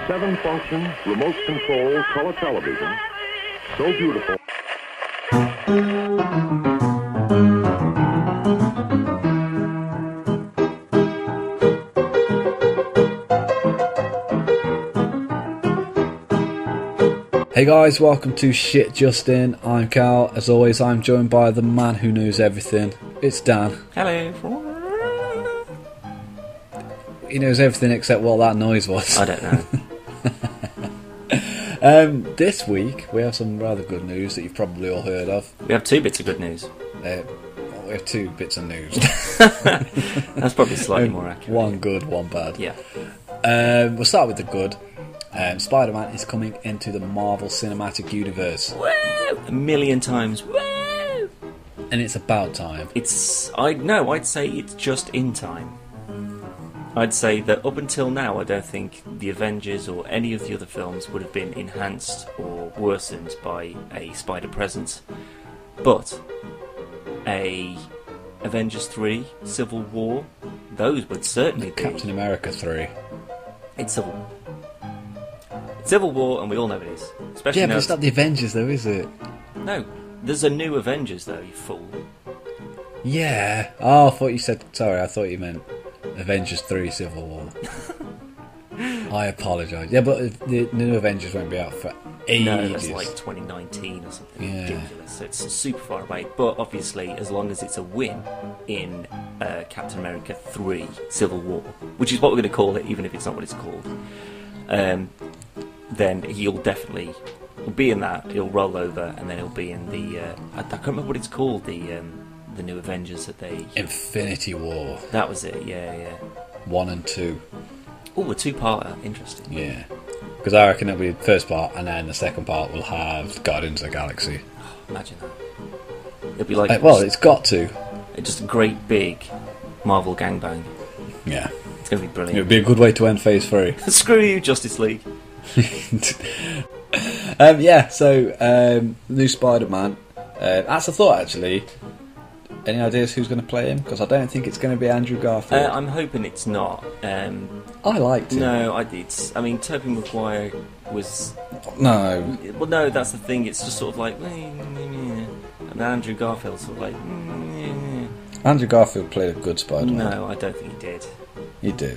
7-function, remote control, color television. So beautiful. Hey guys, welcome to Shit Justin. I'm Cal. As always, I'm joined by the man who knows everything. It's Dan. Hello. He knows everything except what that noise was. I don't know. This week, we have some rather good news that you've probably all heard of. We have two bits of good news. We have two bits of news. That's probably slightly more accurate. One good, one bad. Yeah. We'll start with the good. Spider-Man is coming into the Marvel Cinematic Universe. Woo! A million times. Woo! And it's about time. I'd say it's just in time. I'd say that up until now, I don't think the Avengers or any of the other films would have been enhanced or worsened by a spider presence. But a Avengers 3, Civil War, those would certainly be. Captain America 3. It's Civil War, and we all know it is. Especially yeah, but it's not the Avengers though, is it? No, there's a new Avengers though, you fool. Yeah. Oh, I thought you said... Sorry, I thought you meant Avengers 3 Civil War. I apologise. Yeah, but the new Avengers won't be out for ages. No, that's like 2019 or something ridiculous. So it's super far away. But obviously, as long as it's a win in Captain America 3 Civil War, which is what we're going to call it, even if it's not what it's called, then he'll be in that. He'll roll over, and then he'll be in the... I can't remember what it's called, the new Avengers that they... Infinity War. That was it, yeah. 1 and 2. Oh, a two-parter. Interesting. Yeah. Because I reckon it'll be the first part, and then the second part will have Guardians of the Galaxy. Oh, imagine that. It'll be like... it's got to. Just a great big Marvel gangbang. Yeah. It's going to be brilliant. It would be a good way to end Phase 3. Screw you, Justice League. New Spider-Man. That's a thought, actually. Any ideas who's going to play him? Because I don't think it's going to be Andrew Garfield. I'm hoping it's not. I liked him. No, Tobey Maguire was... No. Well, no, that's the thing. It's just sort of like... And Andrew Garfield sort of like... Andrew Garfield played a good Spider-Man. No, I don't think he did. He did.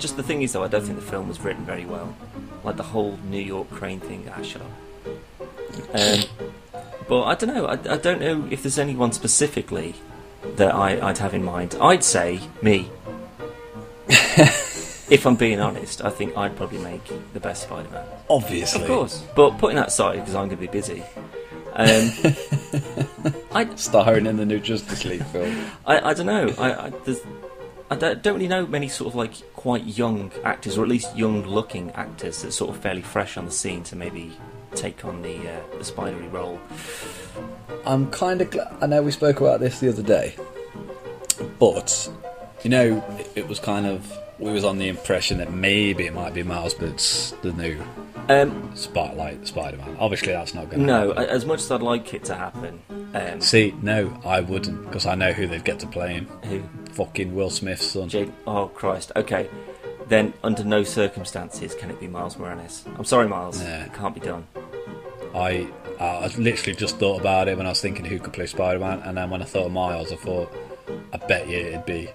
Just the thing is, though, I don't think the film was written very well. Like the whole New York crane thing. Shut up. But I don't know. I don't know if there's anyone specifically that I'd have in mind. I'd say me. If I'm being honest, I think I'd probably make the best Spider-Man. Obviously. Of course. But putting that aside, because I'm going to be busy. Starring in the new Justice League film. I don't know. I don't really know many sort of like quite young actors, or at least young-looking actors that are sort of fairly fresh on the scene to maybe take on the spidery role. I'm kind of glad. I know we spoke about this the other day, but it was kind of, we was on the impression that maybe it might be Miles Burd's the new Spotlight Spider-Man. Obviously, that's not going to happen. No, as much as I'd like it to happen. No, I wouldn't, because I know who they'd get to play him. Who? Fucking Will Smith's son. Oh Christ. Okay. Then, under no circumstances can it be Miles Morales. I'm sorry, Miles. Yeah. It can't be done. I literally just thought about it when I was thinking who could play Spider-Man, and then when I thought of Miles, I thought, I bet you it'd be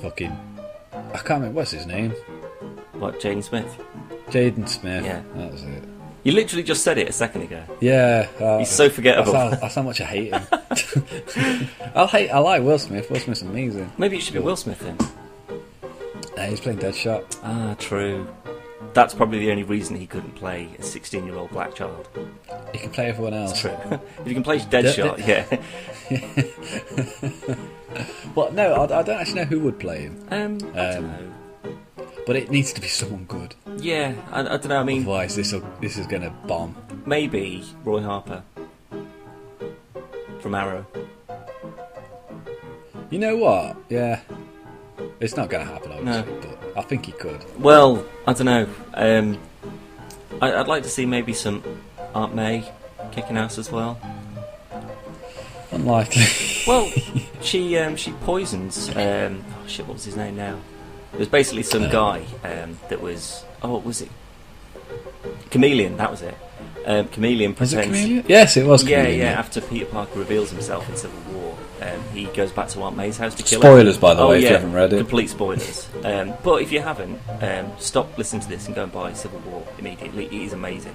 fucking... I can't remember, what's his name? What, Jaden Smith? Jaden Smith. Yeah. That was it. You literally just said it a second ago. Yeah. He's so forgettable. That's how much I hate him. I like Will Smith. Will Smith's amazing. Maybe it should be Will Smith then. He's playing Deadshot. Ah, true. That's probably the only reason he couldn't play a 16-year-old black child. He can play everyone else. That's true. If you can play Deadshot, yeah. Well, no, I don't actually know who would play him. I don't know. But it needs to be someone good. Yeah, I don't know. I mean, otherwise, this is going to bomb. Maybe Roy Harper from Arrow. You know what? Yeah, it's not going to happen, obviously, but I think he could. Well, I don't know. I'd like to see maybe some Aunt May kicking ass as well. Unlikely. Well, she poisons. What was his name now? There's basically some guy that was... Oh, what was it? Chameleon, that was it. Chameleon Was pretends... it Chameleon? Yes, it was Chameleon. Yeah. After Peter Parker reveals himself in Civil War, he goes back to Aunt May's house to kill Spoilers, her. by the way, if you haven't read it. Complete spoilers. But if you haven't, stop listening to this and go and buy Civil War immediately. It is amazing.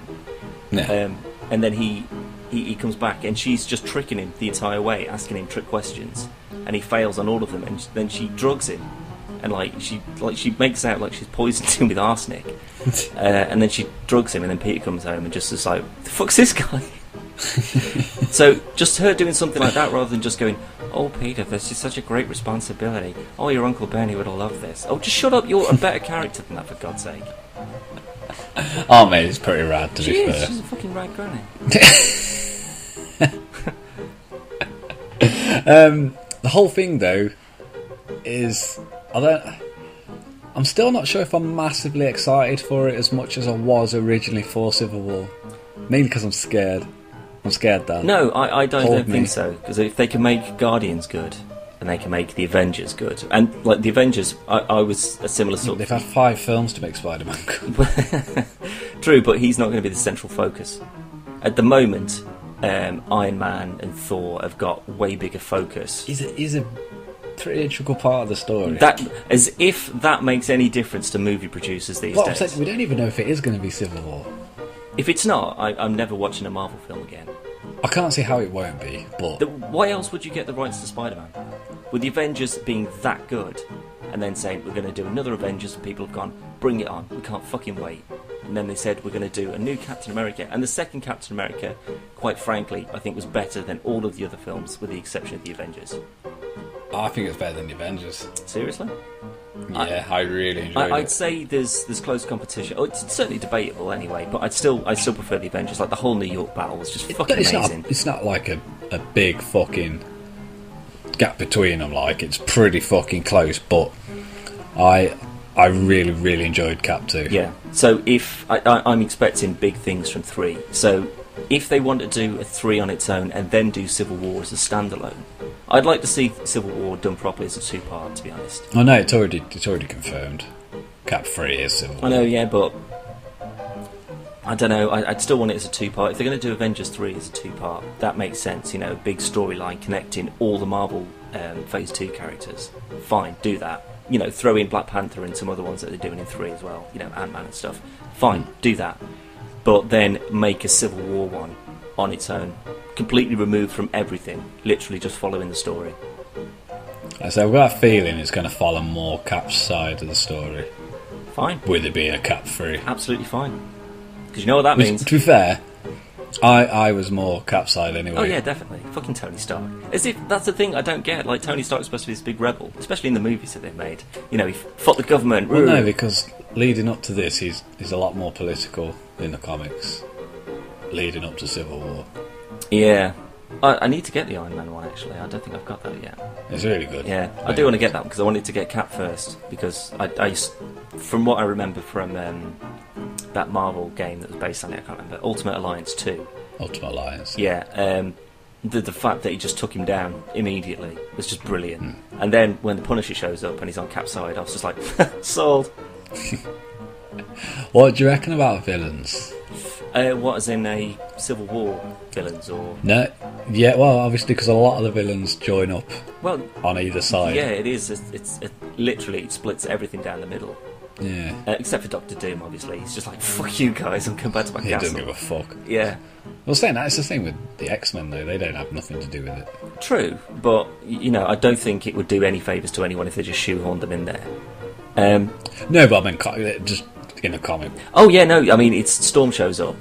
Yeah. And then he comes back, and she's just tricking him the entire way, asking him trick questions, and he fails on all of them. And then she drugs him, and she makes out like she's poisoned him with arsenic. And then she drugs him, and then Peter comes home and just is like, "The fuck's this guy?" So just her doing something like that rather than just going, "Oh, Peter, this is such a great responsibility. Oh, your Uncle Bernie would have loved this. Oh, just shut up. You're a better character than that, for God's sake." Oh, mate, it's pretty rad, to be fair. She's a fucking rad granny. The whole thing, though, is... I'm still not sure if I'm massively excited for it as much as I was originally for Civil War. Mainly because I'm scared. I'm scared, Dan. No, I don't Hold think me. so. Because if they can make Guardians good, and they can make the Avengers good, and like the Avengers, I was a similar sort They've of... had 5 films to make Spiderman good. True, but he's not going to be the central focus. At the moment, Iron Man and Thor have got way bigger focus. He's a pretty integral part of the story. That, as if that makes any difference to movie producers these What I'm days. saying, we don't even know if it is going to be Civil War. If it's not, I'm never watching a Marvel film again. I can't see how it won't be, but... Why else would you get the rights to Spider-Man? With the Avengers being that good, and then saying, we're going to do another Avengers, and people have gone, bring it on, we can't fucking wait. And then they said, we're going to do a new Captain America. And the second Captain America, quite frankly, I think was better than all of the other films, with the exception of the Avengers. I think it's better than the Avengers. Seriously? Yeah, I really enjoyed I'd it. say there's close competition. Oh, it's certainly debatable anyway, but I still prefer the Avengers. Like the whole New York battle was just fucking amazing. It's not like a big fucking gap between them. Like, it's pretty fucking close. But I really, really enjoyed Cap 2. Yeah. So if I'm expecting big things from 3. So if they want to do a 3 on its own and then do Civil War as a standalone, I'd like to see Civil War done properly as a 2-part, to be honest. Oh no, it's already confirmed. Cap 3 is Civil War. I know, yeah, but I don't know. I'd still want it as a 2-part. If they're going to do Avengers 3 as a 2-part, that makes sense. You know, big storyline connecting all the Marvel Phase 2 characters. Fine, do that. You know, throw in Black Panther and some other ones that they're doing in 3 as well. You know, Ant-Man and stuff. Fine, do that. But then make a Civil War one on its own. Completely removed from everything. Literally just following the story. So I've got a feeling it's going to follow more Cap's side of the story. Fine. With it being a Cap 3. Absolutely fine. Because you know what that means. To be fair, I was more Cap side anyway. Oh yeah, definitely. Fucking Tony Stark. As if that's the thing I don't get. Like, Tony Stark's supposed to be this big rebel, especially in the movies that they've made. You know, he fought the government. Well, no, because leading up to this, he's a lot more political in the comics. Leading up to Civil War. Yeah. I need to get the Iron Man one, actually. I don't think I've got that yet. It's really good. Yeah, I do want to get that because I wanted to get Cap first. Because from what I remember from that Marvel game that was based on it, I can't remember, Ultimate Alliance 2. Ultimate Alliance. Yeah, the fact that he just took him down immediately was just brilliant. And then when the Punisher shows up and he's on Cap's side, I was just like, sold. What do you reckon about villains? What, as in a Civil War villains, or...? No, yeah, well, obviously, because a lot of the villains join up on either side. Yeah, it is. It's literally, it splits everything down the middle. Yeah. Except for Doctor Doom, obviously. He's just like, fuck you guys, I'm going back to my castle. He doesn't give a fuck. Yeah. Well, saying that, it's the thing with the X-Men, though. They don't have nothing to do with it. True, but, you know, I don't think it would do any favours to anyone if they just shoehorned them in there. No, but I mean, just in a comic. Oh, yeah, no, I mean, Storm shows up.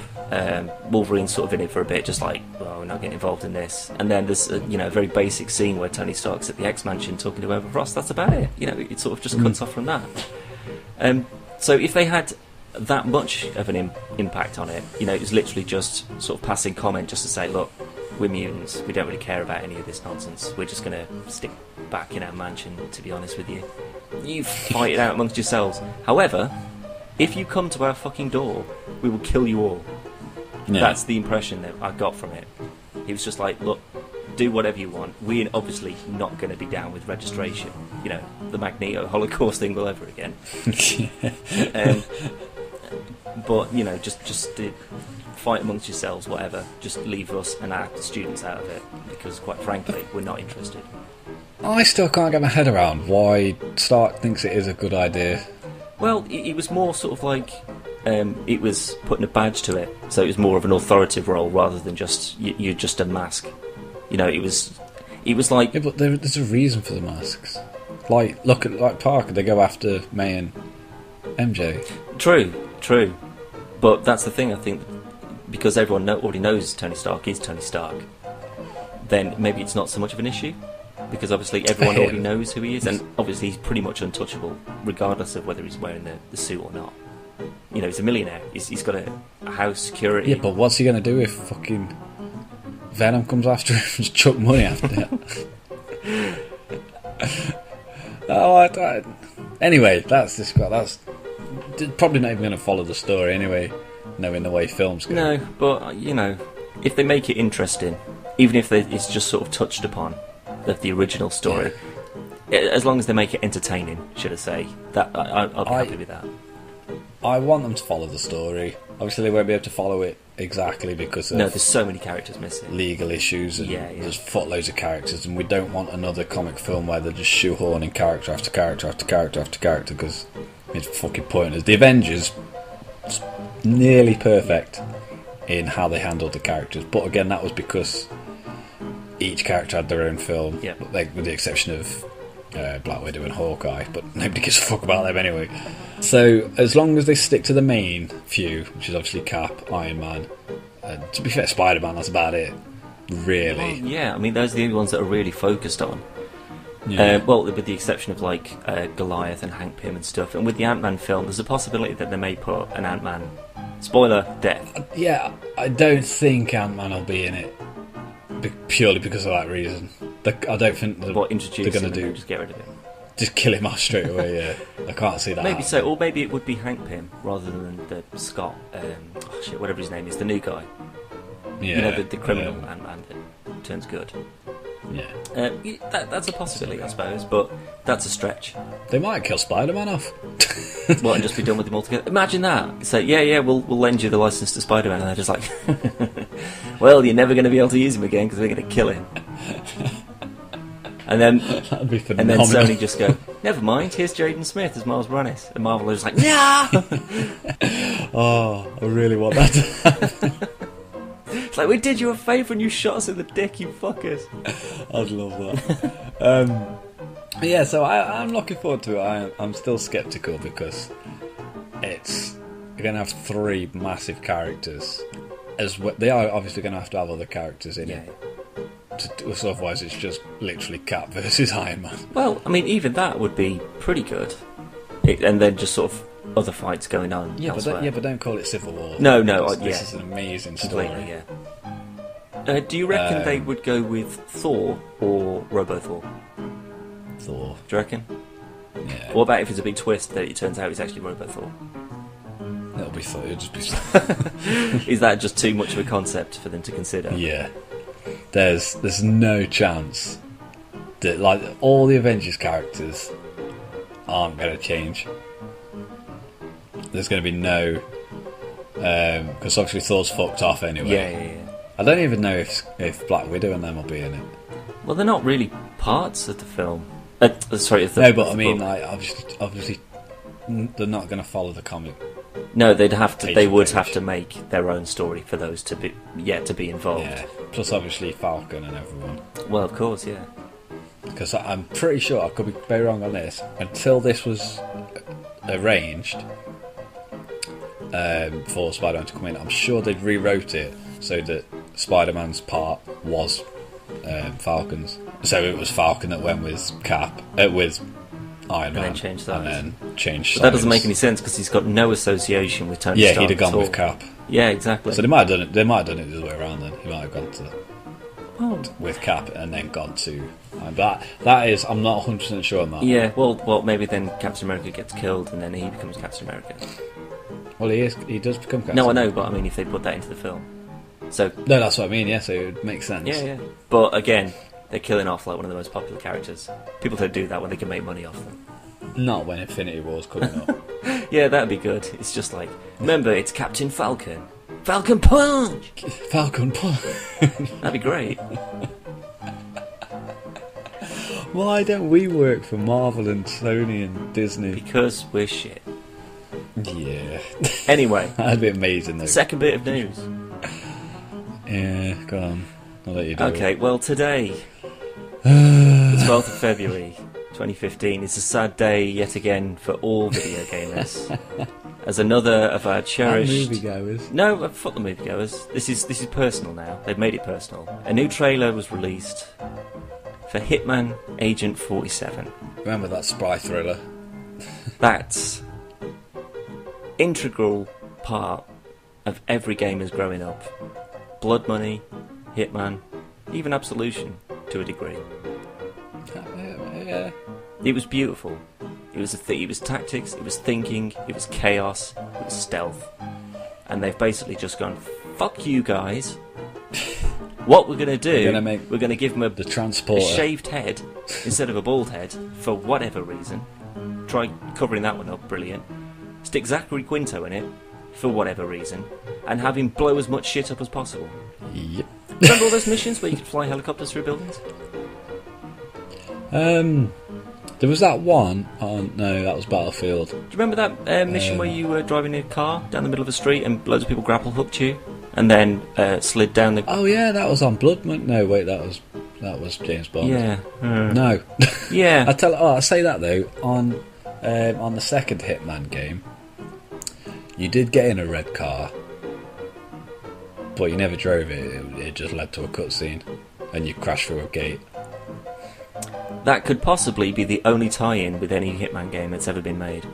Wolverine's sort of in it for a bit, just like, well, we're not getting involved in this. And then there's a very basic scene where Tony Stark's at the X-Mansion talking to Emma Frost. That's about it. You know, it sort of just cuts off from that. So if they had that much of an impact on it, you know, it was literally just sort of passing comment just to say, look, we're mutants, we don't really care about any of this nonsense, we're just going to stick back in our mansion, to be honest with you. You fight it out amongst yourselves. However, if you come to our fucking door, we will kill you all. Yeah. That's the impression that I got from it. He was just like, look, do whatever you want. We're obviously not going to be down with registration. You know, the Magneto Holocaust thing all over again. But just fight amongst yourselves, whatever. Just leave us and our students out of it, because quite frankly, we're not interested. I still can't get my head around why Stark thinks it is a good idea. Well, it was more sort of like it was putting a badge to it, so it was more of an authoritative role rather than just you're just a mask. It was like... Yeah, but there's a reason for the masks. Like, look at Parker, they go after May and MJ. True. But that's the thing, I think, because everyone already knows Tony Stark is Tony Stark, then maybe it's not so much of an issue, because obviously everyone already knows who he is, and obviously he's pretty much untouchable, regardless of whether he's wearing the suit or not. He's a millionaire, he's got a house, security... Yeah, but what's he going to do if fucking Venom comes after him and just chuck money after him? Anyway, that's probably not even going to follow the story anyway, knowing the way films go. No, but if they make it interesting, even if it's just sort of touched upon the original story, as long as they make it entertaining, should I say, that I'll be happy with that. I want them to follow the story. Obviously, they won't be able to follow it exactly because of there's so many characters missing, legal issues, and there's footloads of characters, and we don't want another comic film where they're just shoehorning character after character after character after character, because it's fucking pointless. The Avengers nearly perfect in how they handled the characters, but again, that was because each character had their own film, like with the exception of Black Widow and Hawkeye, but nobody gives a fuck about them anyway. So as long as they stick to the main few, which is obviously Cap, Iron Man, to be fair, Spiderman, that's about it, really. Well, I mean, those are the only ones that are really focused on. Well, with the exception of like Goliath and Hank Pym and stuff, and with the Ant-Man film, there's a possibility that they may put an Ant-Man, spoiler, death. I don't think Ant-Man will be in it purely because of that reason. I don't think they're going to do. Just get rid of him. Just kill him off straight away. Yeah, I can't see that. Maybe so, or maybe it would be Hank Pym rather than the Scott. Whatever his name is, the new guy. Yeah, the criminal Ant-Man that turns good. Yeah, that's a possibility, I suppose, but that's a stretch. They might kill Spider-Man off. Well, and just be done with him altogether. Imagine that. Say, we'll lend you the license to Spider-Man, and they're just like, well, you're never going to be able to use him again because we're going to kill him. And then Sony just go, never mind, here's Jaden Smith as Miles Morales. And Marvel is like, nah! Oh, I really want that to happen. It's like, we did you a favour and you shot us in the dick, you fuckers. I'd love that. So I'm looking forward to it. I'm still sceptical because you're going to have three massive characters. They are obviously going to have other characters in it. So otherwise it's just literally Cap versus Iron Man. Well, I mean, even that would be pretty good. And then just sort of other fights going on elsewhere. But don't call it Civil War. No, this is an amazing story. Yeah. Do you reckon they would go with Thor or Robo-Thor? Thor. Do you reckon? Yeah. What about if it's a big twist that it turns out it's actually Robo-Thor? It'll be Thor. It'll just be Thor. Is that just too much of a concept for them to consider? Yeah. There's no chance that all the Avengers characters aren't going to change. There's going to be no, because obviously Thor's fucked off anyway. Yeah. I don't even know if Black Widow and them will be in it. Well, they're not really parts of the film. I mean, obviously, they're not going to follow the comic. No, they'd have to. They would have to make their own story for those to be involved. Yeah. Plus, obviously, Falcon and everyone. Well, of course, yeah. Because I'm pretty sure, I could be very wrong on this, until this was arranged for Spider-Man to come in, I'm sure they'd rewrote it so that Spider-Man's part was Falcon's. So it was Falcon that went with Cap, with Iron Man, and then changed that. And then changed. But that doesn't make any sense because he's got no association with Tony Stark. Yeah, he'd have gone with Cap. Yeah, exactly. So they might have done it. They might have done it the other way around. Then he might have gone with Cap and then gone to. But that is, I'm not 100% sure on that. Yeah, well, maybe then Captain America gets killed and then he becomes Captain America. Well, he does become Captain. No, I know, but I mean, if they put that into the film, so no, that's what I mean. Yeah, so it would make sense. Yeah. But again, they're killing off like one of the most popular characters. People don't do that when they can make money off them. Not when Infinity War's coming up. Yeah, that'd be good. It's just like, remember, it's Captain Falcon. Falcon Punch! Falcon Punch. That'd be great. Why don't we work for Marvel and Sony and Disney? Because we're shit. Yeah. Anyway. That'd be amazing though. Second bit of news. Yeah, go on. I'll let you do Okay, it. well today, the 12th of February 2015, is a sad day yet again for all video gamers. As another of our cherished... And moviegoers. No, fuck the moviegoers. This is personal now. They've made it personal. A new trailer was released for Hitman Agent 47. Remember that spy thriller? That's integral part of every gamer's growing up. Blood Money, Hitman, even Absolution to a degree. Yeah. It was beautiful. It was it was tactics, it was thinking, it was chaos, it was stealth. And they've basically just gone, fuck you guys. What we're going to do, we're going to give them the a transporter. shaved head instead of a bald head, for whatever reason. Try covering that one up, brilliant. Stick Zachary Quinto in it, for whatever reason, and have him blow as much shit up as possible. Yep. Remember all those missions where you could fly helicopters through buildings? There was that one. Oh no, that was Battlefield. Do you remember that mission where you were driving a car down the middle of a street and loads of people grapple hooked you, and then slid down the... Oh yeah, that was on Blood Money. No, wait, that was James Bond. Yeah. No. Yeah. I say that though, on the second Hitman game, you did get in a red car, but you never drove it. It just led to a cutscene, and you crashed through a gate. That could possibly be the only tie-in with any Hitman game that's ever been made.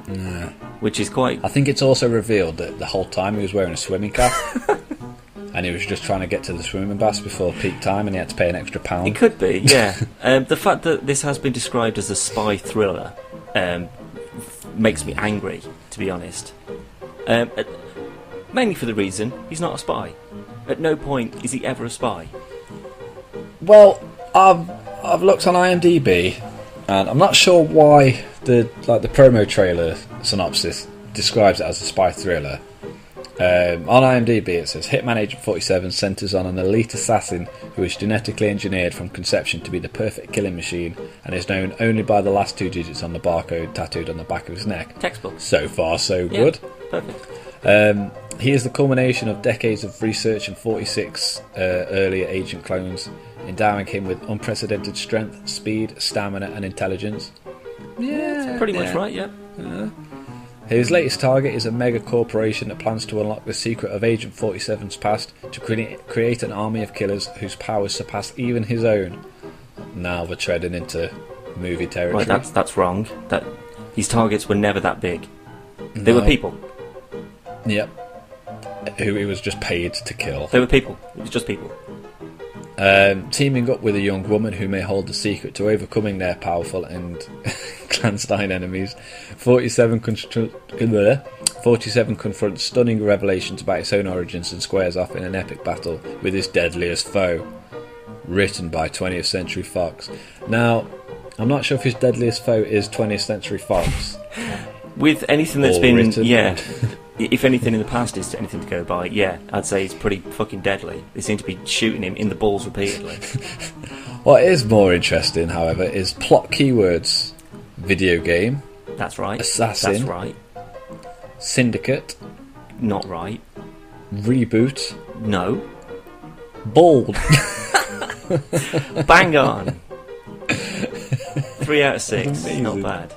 Nah. Which is quite... I think it's also revealed that the whole time he was wearing a swimming cap. And he was just trying to get to the swimming baths before peak time, and he had to pay an extra £1. It could be, yeah. The fact that this has been described as a spy thriller makes me angry, to be honest. Mainly for the reason he's not a spy. At no point is he ever a spy. Well, I've looked on IMDb, and I'm not sure why the promo trailer synopsis describes it as a spy thriller. On IMDb it says Hitman Agent 47 centres on an elite assassin who is genetically engineered from conception to be the perfect killing machine and is known only by the last 2 digits on the barcode tattooed on the back of his neck. Textbook. So far so good. Perfect. He is the culmination of decades of research and 46 earlier agent clones, endowing him with unprecedented strength, speed, stamina and intelligence. Yeah, That's pretty much right, yeah. His latest target is a mega corporation that plans to unlock the secret of Agent 47's past to create an army of killers whose powers surpass even his own. Now we're treading into movie territory. Right, that's wrong. His targets were never that big. They were people. Yep. Who he was just paid to kill. They were people. It was just people. Teaming up with a young woman who may hold the secret to overcoming their powerful and clandestine enemies, 47 confronts stunning revelations about its own origins and squares off in an epic battle with his deadliest foe. Written by 20th Century Fox. Now, I'm not sure if his deadliest foe is 20th Century Fox. With anything that's been... written. Yeah. If anything in the past is anything to go by, yeah, I'd say it's pretty fucking deadly. They seem to be shooting him in the balls repeatedly. What is more interesting, however, is plot keywords. Video game. That's right. Assassin. That's right. Syndicate. Not right. Reboot. No. Bald. Bang on. 3 out of 6. Amazing. Not bad.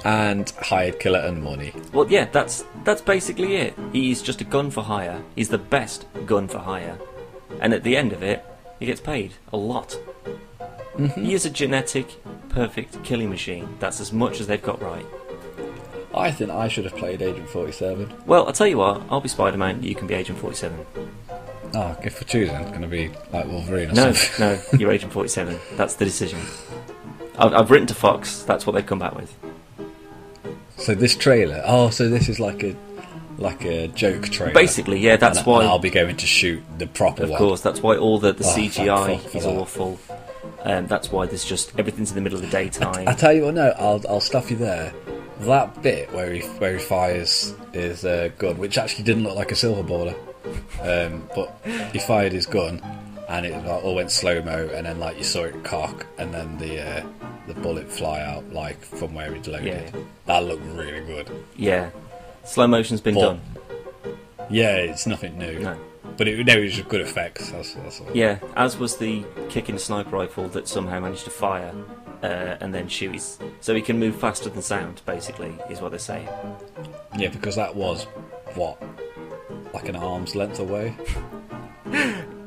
And hired killer and money. Well, yeah, that's basically it. He's just a gun for hire. He's the best gun for hire. And at the end of it, he gets paid a lot. Mm-hmm. He is a genetic, perfect killing machine. That's as much as they've got right. I think I should have played Agent 47. Well, I'll tell you what, I'll be Spiderman, you can be Agent 47. Oh, if we're choosing, it's going to be like Wolverine or No, something. no, you're Agent 47. That's the decision. I've written to Fox, that's what they've come back with. So this trailer, so this is like like a joke trailer. Basically, yeah, that's why... And I'll be going to shoot the proper one. Of course, that's why all the CGI fuck is that. awful. That's why there's just... everything's in the middle of the daytime. I tell you what, no, I'll stop you there. That bit where he fires his gun, which actually didn't look like a silver baller, but he fired his gun, and it all went slow-mo, and then like you saw it cock, and then the bullet fly out like from where he'd loaded. Yeah. That looked really good. Yeah. Slow motion's been done. Yeah, it's nothing new. No. But it was just good effects. That's all. Yeah, as was the kicking sniper rifle that somehow managed to fire and then shoot so he can move faster than sound, basically, is what they're saying. Yeah, because that was, what, like an arm's length away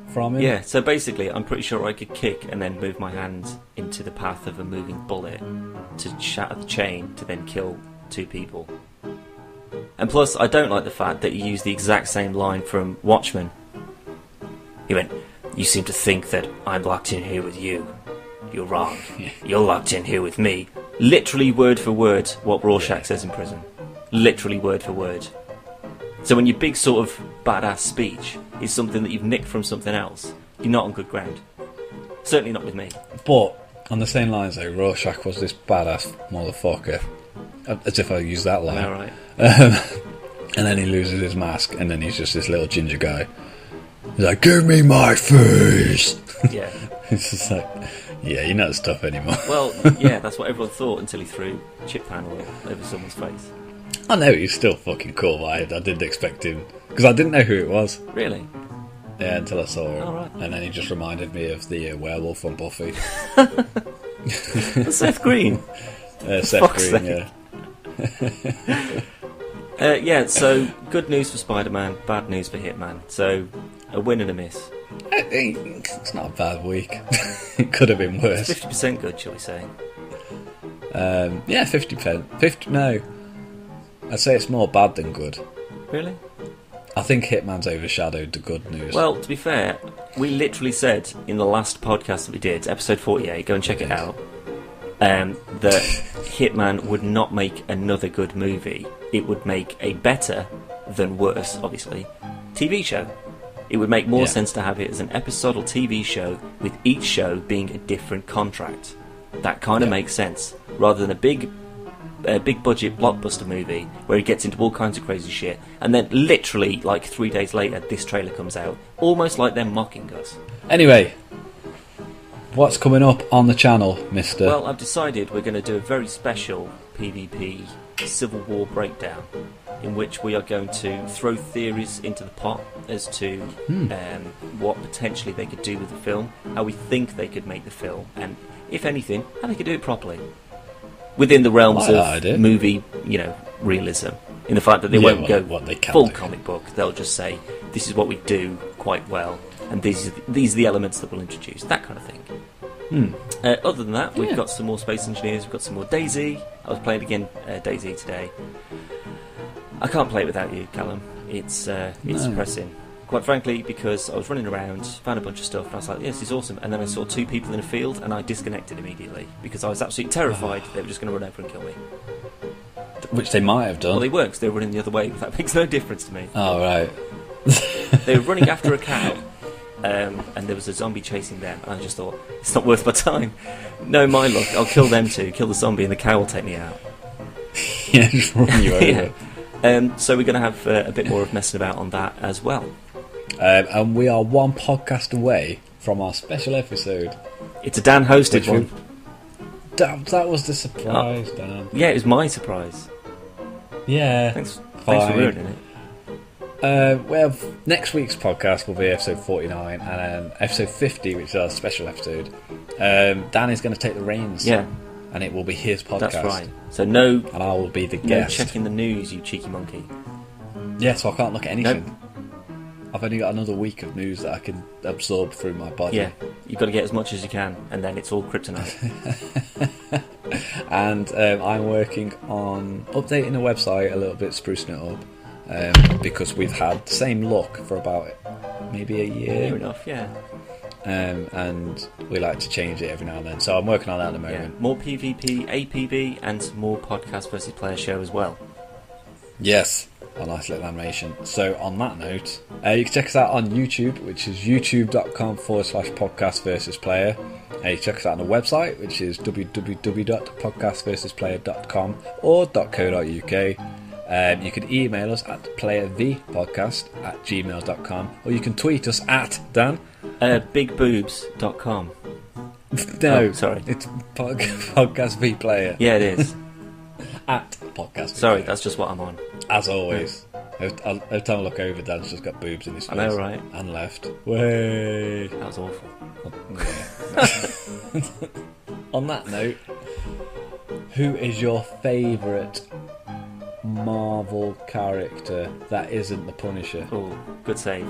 from him? Yeah, so basically I'm pretty sure I could kick and then move my hand into the path of a moving bullet to shatter the chain to then kill 2 people. And plus, I don't like the fact that he used the exact same line from Watchmen. He went, "You seem to think that I'm locked in here with you. You're wrong. You're locked in here with me." Literally word for word what Rorschach says in prison. Literally word for word. So when your big sort of badass speech is something that you've nicked from something else, you're not on good ground. Certainly not with me. But, on the same lines though, Rorschach was this badass motherfucker. As if I used that line. All right. And then he loses his mask, and then he's just this little ginger guy. He's like, "Give me my face!" Yeah. It's just like, yeah, you're not tough anymore. Well, yeah, that's what everyone thought until he threw chip pan oil over someone's face. I know he's still fucking cool, but I didn't expect him, because I didn't know who it was. Really? Yeah, until I saw him. Oh, right. And then he just reminded me of the werewolf from Buffy. Seth Green. Seth Fuck's Green, sake. yeah. Yeah, so good news for Spider-Man, bad news for Hitman. So a win and a miss. I think it's not a bad week. It could have been worse. 50% good, shall we say? Yeah, 50%. 50. No, I'd say it's more bad than good. Really? I think Hitman's overshadowed the good news. Well, to be fair, we literally said in the last podcast that we did, episode 48, go and check it out, that Hitman would not make another good movie. It would make a better, than worse, obviously, TV show. It would make more sense to have it as an episodal TV show, with each show being a different contract. That kind of makes sense, rather than a big budget blockbuster movie where he gets into all kinds of crazy shit, and then literally like 3 days later this trailer comes out, almost like them mocking us. Anyway, what's coming up on the channel, mister? Well, I've decided we're going to do a very special PvP Civil War breakdown, in which we are going to throw theories into the pot as to what potentially they could do with the film, how we think they could make the film, and if anything, how they could do it properly. Within the realms of movie, realism. In the fact that they won't go full comic book. They'll just say, this is what we do quite well, and these are the elements that we'll introduce. That kind of thing. Other than that, we've got some more Space Engineers, we've got some more DayZ. I was playing again DayZ today. I can't play it without you, Callum. It's depressing. Quite frankly, because I was running around, found a bunch of stuff, and I was like, yes, this is awesome. And then I saw 2 people in a field, and I disconnected immediately, because I was absolutely terrified they were just going to run over and kill me. Which they might have done. Well, they weren't, because they were running the other way, but that makes no difference to me. Oh, right. They were running after a cow, and there was a zombie chasing them, and I just thought, it's not worth my time. No, my luck, I'll kill them too, kill the zombie, and the cow will take me out. Yeah, just run you over. So we're going to have a bit more of messing about on that as well. And we are one podcast away from our special episode. It's a Dan hosted one. That was the surprise, Dan. Yeah, it was my surprise. Yeah. Thanks for ruining it. Well, next week's podcast will be episode 49, and then episode 50, which is our special episode. Dan is going to take the reins. Yeah. And it will be his podcast. That's right. So and I will be the no guest. checking the news, you cheeky monkey. Yeah, so I can't look at anything. Nope. I've only got another week of news that I can absorb through my body. Yeah, you've got to get as much as you can, and then it's all kryptonite. And I'm working on updating the website a little bit, sprucing it up, because we've had the same look for about maybe a year. Fair enough, yeah. And we like to change it every now and then. So I'm working on that at the moment. Yeah. More PvP, APB, and more podcast versus player show as well. Yes. a nice little animation. So on that note, you can check us out on YouTube, which is youtube.com/podcast versus player. You check us out on the website, which is www.podcastversusplayer.com or .co.uk. You can email us at playervpodcast@gmail.com, or you can tweet us at Dan. Bigboobs.com. No, sorry. It's Podcast V Player. Yeah, it is. At Podcast V Sorry, Player. that's just what I'm on. As always. Every time I look over, Dan's just got boobs in his face. I know, right? And left. Way. That was awful. Yeah. On that note, who is your favourite Marvel character that isn't the Punisher? Oh, good save.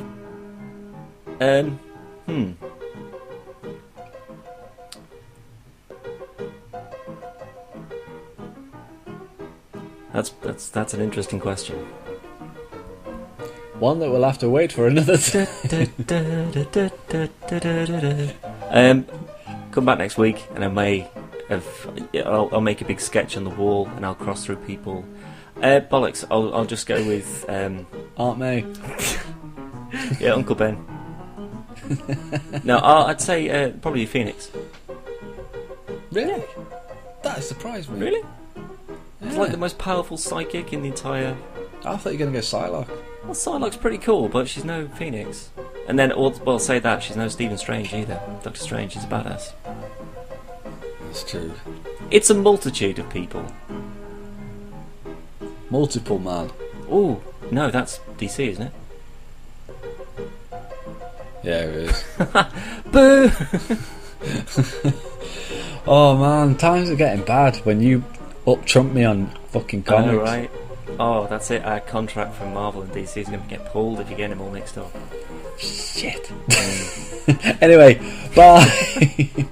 That's an interesting question. One that we'll have to wait for another time. Come back next week, and I'll make a big sketch on the wall, and I'll cross through people. Bollocks! I'll just go with Aunt May. Yeah, Uncle Ben. No, I'd say probably Phoenix. Really? That surprised me. Really? Yeah. It's like the most powerful psychic in the entire. I thought you were going to go Psylocke. Well, Psylocke's pretty cool, but she's no Phoenix. And then, well, say that she's no Stephen Strange either. Doctor Strange is a badass. That's true. It's a multitude of people. Multiple man. Oh no, that's DC, isn't it? Yeah, it is. Boo! Oh man, times are getting bad when you up-trump me on fucking comics. I know, right? Oh, that's it. Our contract from Marvel and DC is going to get pulled if you get them all mixed up. Shit. Anyway, bye.